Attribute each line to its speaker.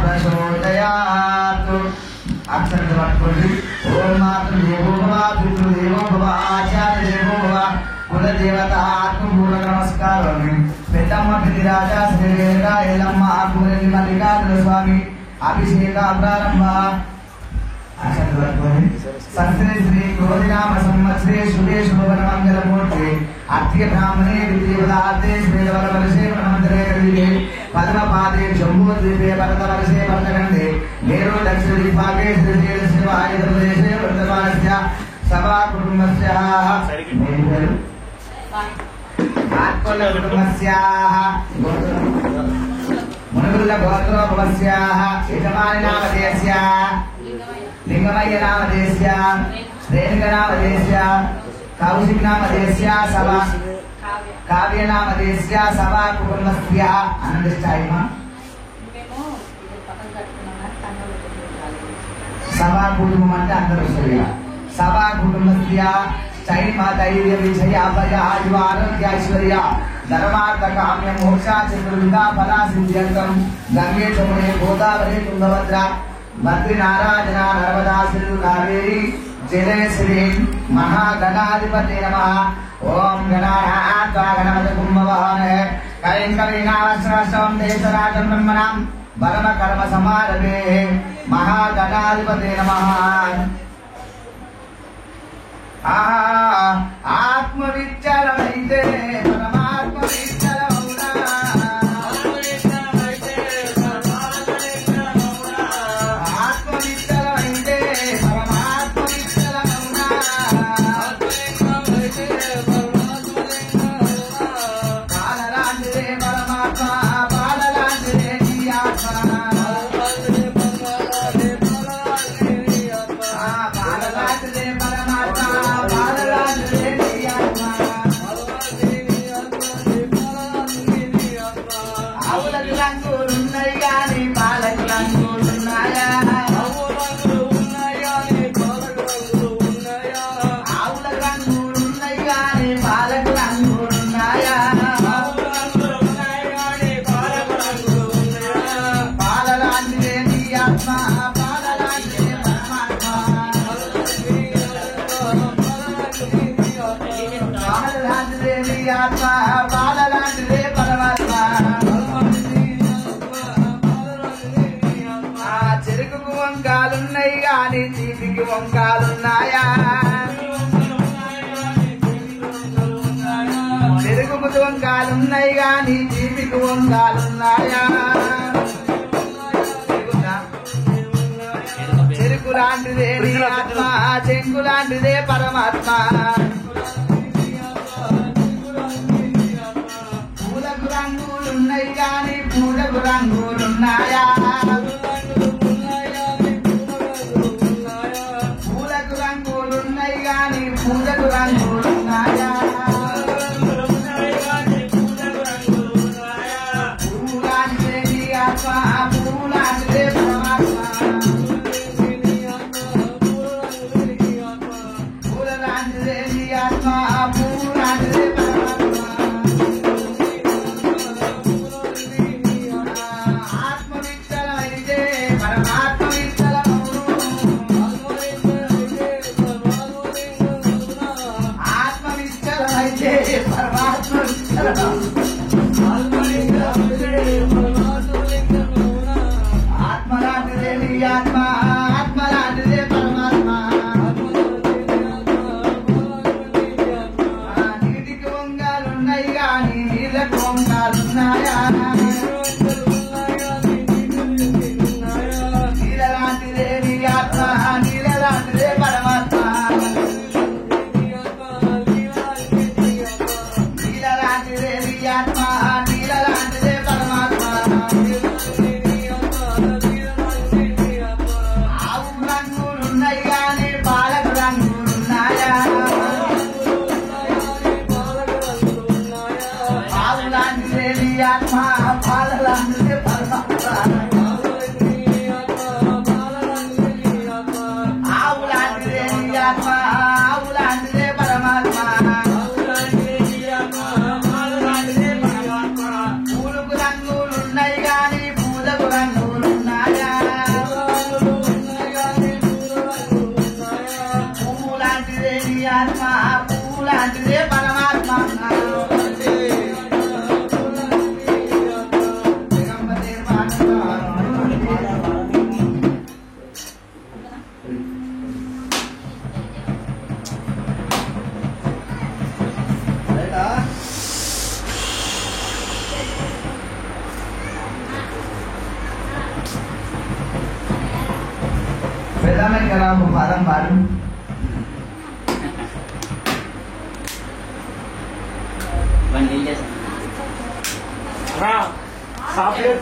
Speaker 1: प्रचोदयात् अक्षर पట్టుకోండి ఓం మాతృదేవో భవ పితృదేవో భవ ఆచార్యదేవో భవ కులదేవత ఆత్మపూర్ణ నమస్కారం పెద్దమ్మ పితిరాజా శ్రీరేఖ ఎల్లమ్మ ఆకుమరి మల్లికార్జున స్వామి అభిషేక ప్రారంభ संस्कृत श्री क्रोधिनाम संवत्सरे शुभे शुभवन मंगल मूर्ति अत्य ब्राह्मणे विदेवदाते श्वेतवल वर्षे ब्रह्मचर्य करिले पद्मपादे जम्बू द्वीपे भरत वर्षे भरतखंडे मेरो दक्षिण दिग्भागे श्रीशैल शिवाय प्रदेशे वर्तमानस्य सभा कुटुंबस्य आत्मल कुटुंबस्य मुनिवृन्द गोत्रोपमस्य यजमानि नामधेयस्य लिंगमय्य नामधेयस्य रेणुका नामधेयस्य कौशिक नामधेयस्य सभा काव्य नामधेयस्य सभा कुटुंबस्य आनंदिष्टायमा सभा कुटुंबम అంటే అందరూ సరిగా सभा कुटुंबस्य चैमा धैर्य विजय अभय आयु आरोग्य ऐश्वर्य धर्मार्थ काम्य मोक्ष चतुर्विधा फला सिद्ध्यर्थम गंगे जमुने गोदावरी तुंगभद्रा भद्री नारायण नर्मदा सिंधु कावेरी जलेश्वरी महागणाधिपते नमः ओम गणानाथ गणपति कुंभवाहने कलिं कवीनावस्त्रवं देशराजं ब्रह्मणां परम कर्म समारभे महागणाधिपते नमः आत्मविचारमैते परमात्म विचारमौना आत्मविचारमैते परमात्म विचारमौना बालरांडे परमात्मा बालरांडे जीवात्मा చెరుకుకు వంకాలున్నాయి గాని తీపికి వంకాలున్నాయా చెరుకుకు వంకాలున్నాయి గాని తీపికి వంకాలున్నాయా చెరుకు లాంటిదే ఆత్మ చెంగు లాంటిదే పరమాత్మ పూలకు రంగులున్నాయి గాని పూలకు రంగులున్నాయా పూలకు రంగులున్నాయి గాని పూలకు రంగులున్నాయా పూలాంటిదే ఆత్మ పూలాంటిదే పరమాత్మ పూలాంటిదే ఆత్మ పూలాంటిదే పరమాత్మ ఆత్మవిచ్చలమైతే పరమాత్మ విచ్చలమౌను ఆత్మవిచ్చలమైతే పరమాత్మ విచ్చలమౌను ఆత్మలాంటిదే నీ ఆత్మ ఆత్మలాంటిదే పరమాత్మ నీటికి వంగాలున్నాయి గాని నీళ్ళకు వంగాలున్నాయా నీళ్ళలాంటిదే నీ ఆత్మ నీళ్ళలాంటిదే పరమాత్మ నీళ్ళలాంటిదే నీ ఆత్మ నీళ్ళలాంటిదే పరమాత్మ రంగరామ పాదం పాడు.
Speaker 2: సాఫ్ట్వేర్